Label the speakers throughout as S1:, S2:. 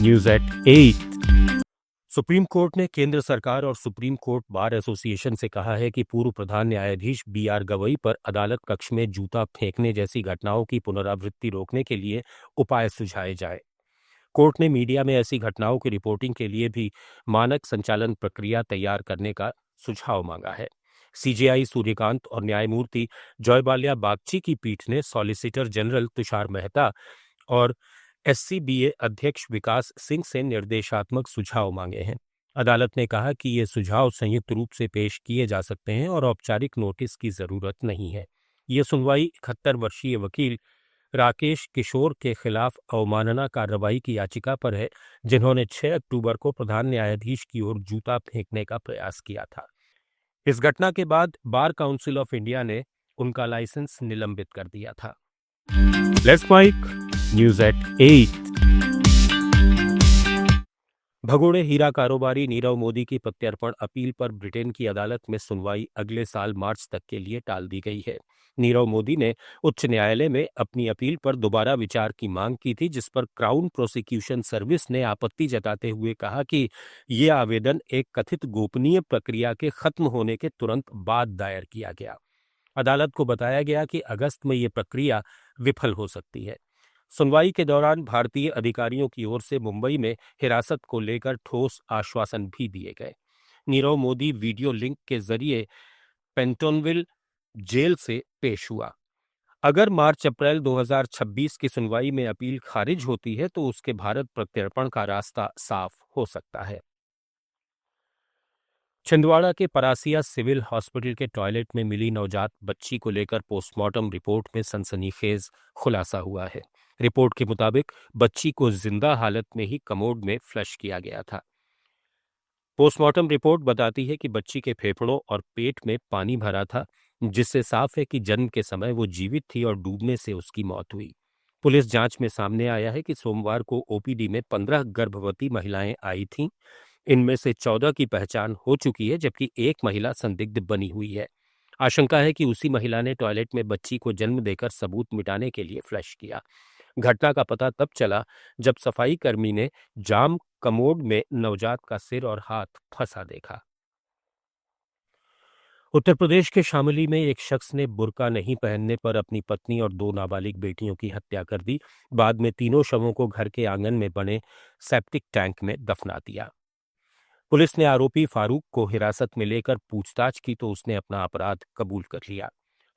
S1: News at 8। Supreme court ने केंद्र सरकार और सुप्रीम कोर्ट बार एसोसिएशन से कहा है कि पूर्व प्रधान न्यायाधीश बी.आर. गवई पर अदालत कक्ष में जूता फेंकने जैसी घटनाओं की पुनरावृत्ति रोकने के लिए उपाय सुझाए जाए। कोर्ट ने मीडिया में ऐसी घटनाओं की रिपोर्टिंग के लिए भी मानक संचालन प्रक्रिया तैयार करने का सुझाव मांगा है। सीजेआई सूर्यकांत और न्यायमूर्ति जयबाल्या बागची की पीठ ने सॉलिसिटर जनरल तुषार मेहता और एससीबीए अध्यक्ष विकास सिंह से निर्देशात्मक सुझाव मांगे हैं। अदालत ने कहा कि ये सुझाव संयुक्त रूप से पेश किए जा सकते हैं और औपचारिक नोटिस की जरूरत नहीं है। ये सुनवाई 71 वर्षीय वकील राकेश किशोर के खिलाफ अवमानना कार्रवाई की याचिका पर है, जिन्होंने 6 अक्टूबर को प्रधान न्यायाधीश की ओर जूता फेंकने का प्रयास किया था। इस घटना के बाद बार काउंसिल ऑफ इंडिया ने उनका लाइसेंस निलंबित कर दिया था। Let's mic news at 8। भगोड़े हीरा कारोबारी नीरव मोदी की प्रत्यर्पण अपील पर ब्रिटेन की अदालत में सुनवाई अगले साल मार्च तक के लिए टाल दी गई है। नीरव मोदी ने उच्च न्यायालय में अपनी अपील पर दोबारा विचार की मांग की थी, जिस पर क्राउन प्रोसिक्यूशन सर्विस ने आपत्ति जताते हुए कहा कि यह आवेदन एक कथित गोपनीय प्रक्रिया के खत्म होने के तुरंत बाद दायर किया गया। अदालत को बताया गया कि अगस्त में यह प्रक्रिया विफल हो सकती है। सुनवाई के दौरान भारतीय अधिकारियों की ओर से मुंबई में हिरासत को लेकर ठोस आश्वासन भी दिए गए। नीरव मोदी वीडियो लिंक के जरिए पेंटोनविल जेल से पेश हुआ। अगर मार्च-अप्रैल 2026 की सुनवाई में अपील खारिज होती है तो उसके भारत प्रत्यर्पण का रास्ता साफ हो सकता है। छिंदवाड़ा के परासिया सिविल हॉस्पिटल के टॉयलेट में मिली नवजात बच्ची को लेकर पोस्टमार्टम रिपोर्ट में सनसनीखेज खुलासा हुआ है। रिपोर्ट के मुताबिक बच्ची को जिंदा हालत में ही कमोड में फ्लश किया गया था। पोस्टमार्टम रिपोर्ट बताती है कि बच्ची के फेफड़ों और पेट में पानी भरा था, जिससे साफ है कि जन्म के समय वो जीवित थी और डूबने से उसकी मौत हुई। पुलिस जांच में सामने आया है कि सोमवार को ओपीडी में 15 गर्भवती महिलाएं आई थीं। इनमें से 14 की पहचान हो चुकी है, जबकि एक महिला संदिग्ध बनी हुई है। आशंका है कि उसी महिला ने टॉयलेट में बच्ची को जन्म देकर सबूत मिटाने के लिए फ्लश किया। घटना का पता तब चला जब सफाई कर्मी ने जाम कमोड में नवजात का सिर और हाथ फंसा देखा। उत्तर प्रदेश के शामली में एक शख्स ने बुर्का नहीं पहनने पर अपनी पत्नी और 2 नाबालिग बेटियों की हत्या कर दी। बाद में तीनों शवों को घर के आंगन में बने सेप्टिक टैंक में दफना दिया। पुलिस ने आरोपी फारूक को हिरासत में लेकर पूछताछ की तो उसने अपना अपराध कबूल कर लिया।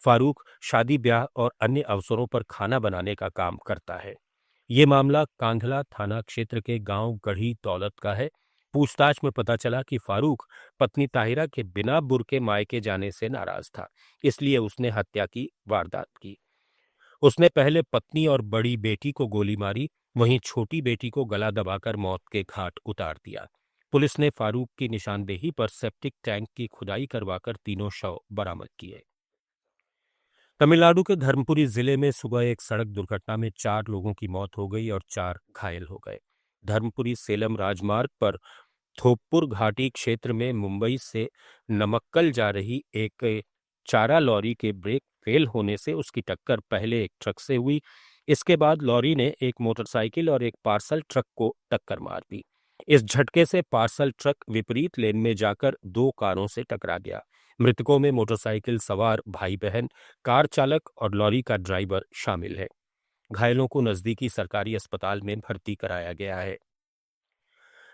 S1: फारूक शादी ब्याह और अन्य अवसरों पर खाना बनाने का काम करता है। ये मामला कांधला थाना क्षेत्र के गांव गढ़ी दौलत का है। पूछताछ में पता चला कि फारूक पत्नी ताहिरा के बिना बुर्के मायके जाने से नाराज था, इसलिए उसने हत्या की वारदात की। उसने पहले पत्नी और बड़ी बेटी को गोली मारी, वहीं छोटी बेटी को गला दबाकर मौत के घाट उतार दिया। पुलिस ने फारूक की निशानदेही पर सेप्टिक टैंक की खुदाई करवाकर तीनों शव बरामद किए। तमिलनाडु के धर्मपुरी जिले में सुबह एक सड़क दुर्घटना में 4 लोगों की मौत हो गई और 4 घायल हो गए। धर्मपुरी सेलम राजमार्ग पर थोप्पुर घाटी क्षेत्र में मुंबई से नमक्कल जा रही एक चारा लॉरी के ब्रेक फेल होने से उसकी टक्कर पहले एक ट्रक से हुई। इसके बाद लॉरी ने एक मोटरसाइकिल और एक पार्सल ट्रक को टक्कर मार दी। इस झटके से पार्सल ट्रक विपरीत लेन में जाकर 2 कारों से टकरा गया। मृतकों में मोटरसाइकिल सवार भाई बहन, कार चालक और लॉरी का ड्राइवर शामिल है। घायलों को नजदीकी सरकारी अस्पताल में भर्ती कराया गया है।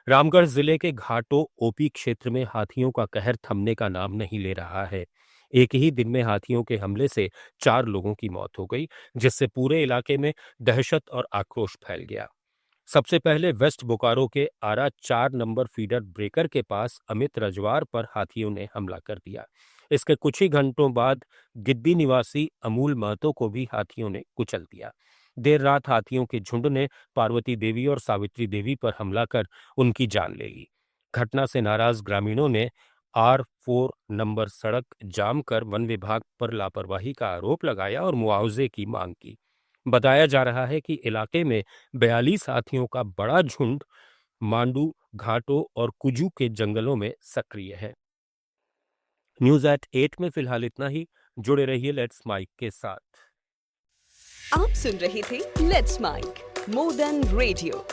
S1: रामगढ़ जिले के घाटों ओपी क्षेत्र में हाथियों का कहर थमने का नाम नहीं ले रहा है। एक ही दिन में हाथियों के हमले से 4 लोगों की मौत हो गई, जिससे पूरे इलाके में दहशत और आक्रोश फैल गया। सबसे पहले वेस्ट बोकारो के आरा 4 नंबर फीडर ब्रेकर के पास अमित रजवार पर हाथियों ने हमला कर दिया। इसके कुछ ही घंटों बाद गिद्दी निवासी अमूल महतो को भी हाथियों ने कुचल दिया। देर रात हाथियों के झुंड ने पार्वती देवी और सावित्री देवी पर हमला कर उनकी जान ले ली। घटना से नाराज ग्रामीणों ने R4 नंबर सड़क जाम कर वन विभाग पर लापरवाही का आरोप लगाया और मुआवजे की मांग की। बताया जा रहा है कि इलाके में 42 हाथियों का बड़ा झुंड मांडू, घाटों और कुजू के जंगलों में सक्रिय है। न्यूज एट 8 में फिलहाल इतना ही। जुड़े रहिए लेट्स माइक के साथ।
S2: आप सुन रहे थे let's mic more than radio.